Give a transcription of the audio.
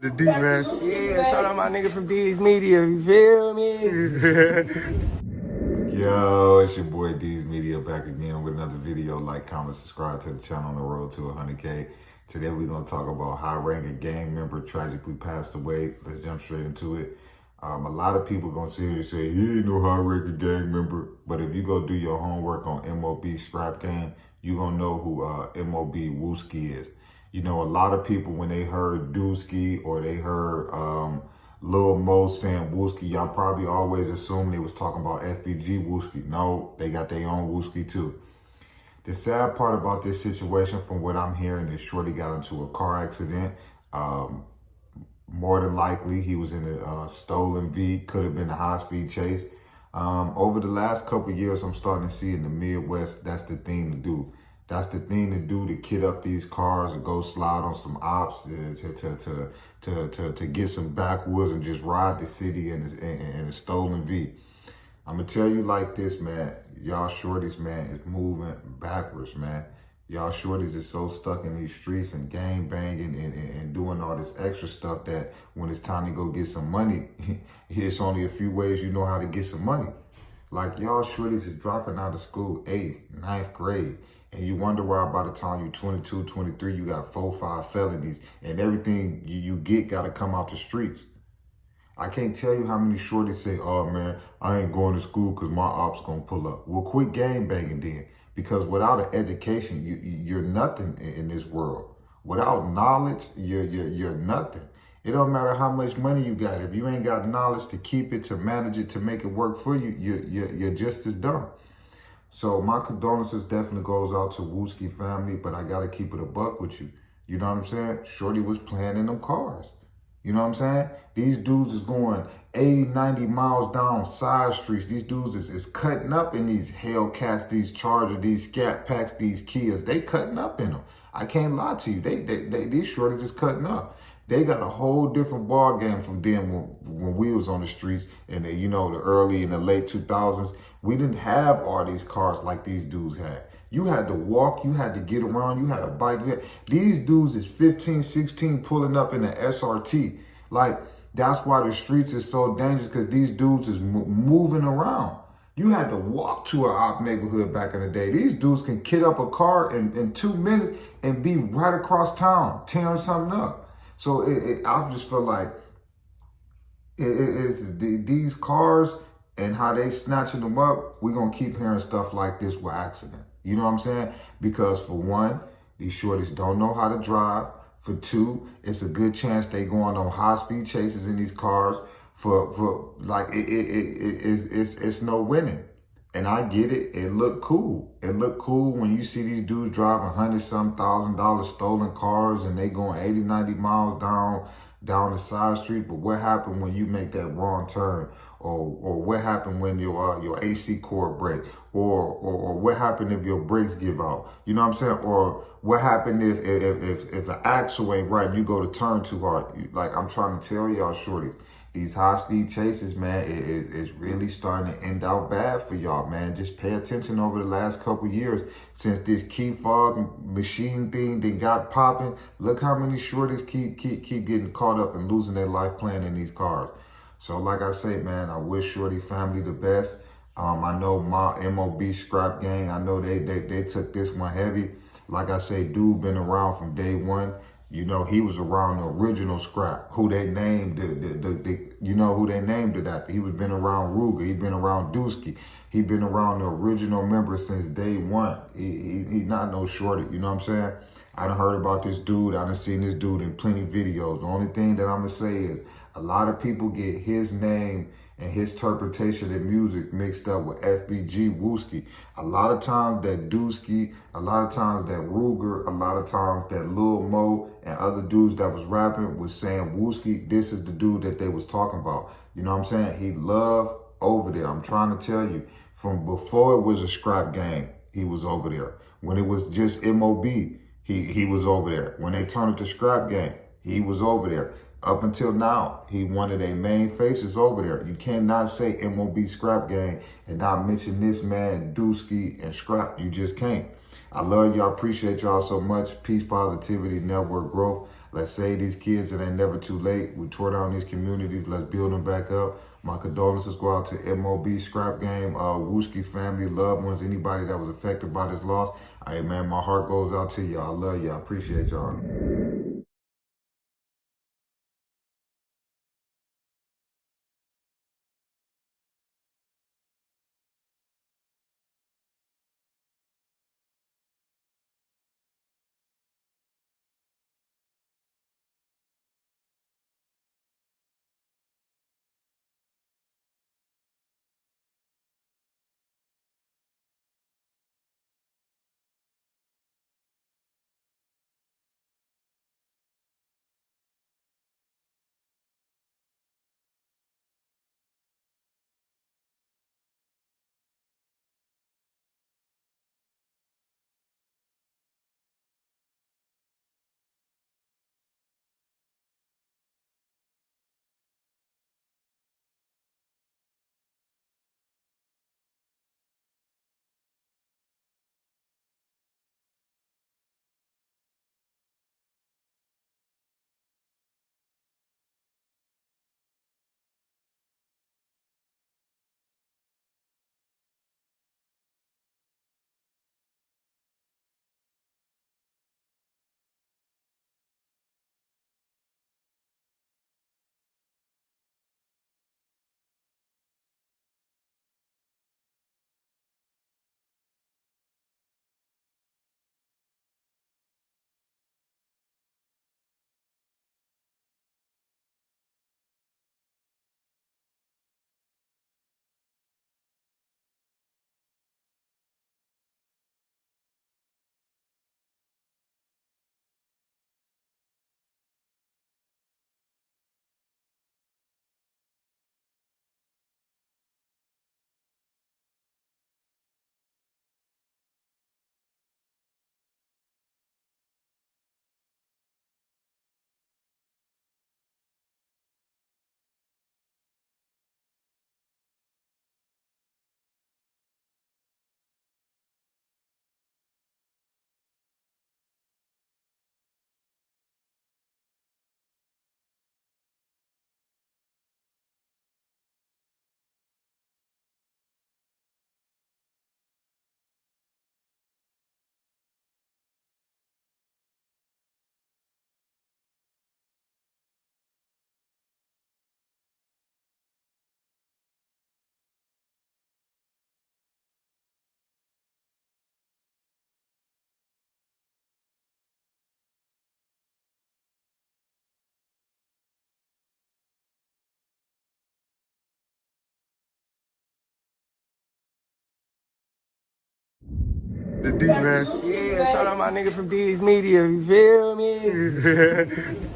The D, man. Yeah, shout out my nigga from D's Media, you feel me? Yo, it's your boy D's Media back again with another video. Like, comment, subscribe to the channel on the road to 100K. Today we're going to talk about high-ranking gang member tragically passed away. Let's jump straight into it. A lot of people going to sit here and say, he ain't no high-ranking gang member. But if you go do your homework on MOB Scrappgang, you going to know who MOB Wooski is. You know, a lot of people, when they heard Dooski or they heard Lil Mo saying Wooski, y'all probably always assumed they was talking about FBG Wooski. No, they got their own Wooski too. The sad part about this situation, from what I'm hearing, is Shorty got into a car accident. More than likely, he was in a stolen V, could have been a high-speed chase. Over the last couple of years, I'm starting to see in the Midwest, that's the thing to do. That's the thing to do, to kid up these cars and go slide on some ops to get some backwoods and just ride the city in a stolen V. I'm going to tell you like this, man. Y'all shorties, man, is moving backwards, man. Y'all shorties is so stuck in these streets and gang banging and doing all this extra stuff that when it's time to go get some money, it's only a few ways you know how to get some money. Like, y'all shorties is dropping out of school 8th, 9th grade. And you wonder why by the time you're 22, 23, you got 4, 5 felonies. And everything you get got to come out the streets. I can't tell you how many shorties say, oh, man, I ain't going to school because my ops going to pull up. Well, quit gang banging then. Because without an education, you're nothing in this world. Without knowledge, you're nothing. It don't matter how much money you got. If you ain't got knowledge to keep it, to manage it, to make it work for you, you're just as dumb. So my condolences definitely goes out to Wooski family, but I got to keep it a buck with you. You know what I'm saying? Shorty was playing in them cars. You know what I'm saying? These dudes is going 80, 90 miles down side streets. These dudes is cutting up in these Hellcats, these Chargers, these Scat Packs, these Kias. They cutting up in them. I can't lie to you. These shorties is cutting up. They got a whole different ball game from them when we was on the streets and the early and the late 2000s. We didn't have all these cars like these dudes had. You had to walk, you had to get around, you had a bike. These dudes is 15, 16 pulling up in the SRT. Like, that's why the streets is so dangerous, because these dudes is moving around. You had to walk to an op neighborhood back in the day. These dudes can kid up a car in 2 minutes and be right across town, tearing something up. So I just feel like these cars and how they snatching them up, we're going to keep hearing stuff like this with accident. You know what I'm saying? Because for one, these shorties don't know how to drive. For two, it's a good chance they going on high-speed chases in these cars. It's no winning. And I get it. It looked cool. It looked cool when you see these dudes driving $100,000 stolen cars and they going 80, 90 miles down the side street. But what happened when you make that wrong turn? Or what happened when your AC cord break? Or what happened if your brakes give out? You know what I'm saying? Or what happened if the axle ain't right and you go to turn too hard? Like, I'm trying to tell y'all shorties, these high-speed chases, man, it's really starting to end out bad for y'all, man. Just pay attention over the last couple years. Since this key fog machine thing they got popping, look how many shorties keep getting caught up and losing their life playing in these cars. So like I say, man, I wish Shorty family the best. I know my MOB Scrappgang, I know they took this one heavy. Like I say, dude been around from day one. You know, he was around the original Scrap, who they named who they named it after. He was been around Ruger, he been around Dooski, he been around the original member since day one. He not no shorty, you know what I'm saying? I done heard about this dude, I done seen this dude in plenty of videos. The only thing that I'm gonna say is a lot of people get his name and his interpretation of music mixed up with FBG Wooski. A lot of times that Dooski, a lot of times that Ruger, a lot of times that Lil Mo and other dudes that was rapping was saying Wooski, this is the dude that they was talking about. You know what I'm saying? He loved over there. I'm trying to tell you, from before it was a Scrappgang, he was over there. When it was just MOB, he was over there. When they turned it to Scrappgang, he was over there. Up until now, he one of their main faces over there. You cannot say MOB Scrappgang and not mention this man, Dooski and Scrap. You just can't. I love y'all. Appreciate y'all so much. Peace, positivity, network growth. Let's save these kids. It ain't never too late. We tore down these communities. Let's build them back up. My condolences go out to MOB, Scrappgang, Wooski family, loved ones, anybody that was affected by this loss. Hey, man, my heart goes out to y'all. I love y'all. I appreciate y'all. The D, man. Yeah, shout out my nigga from D's Media, you feel me?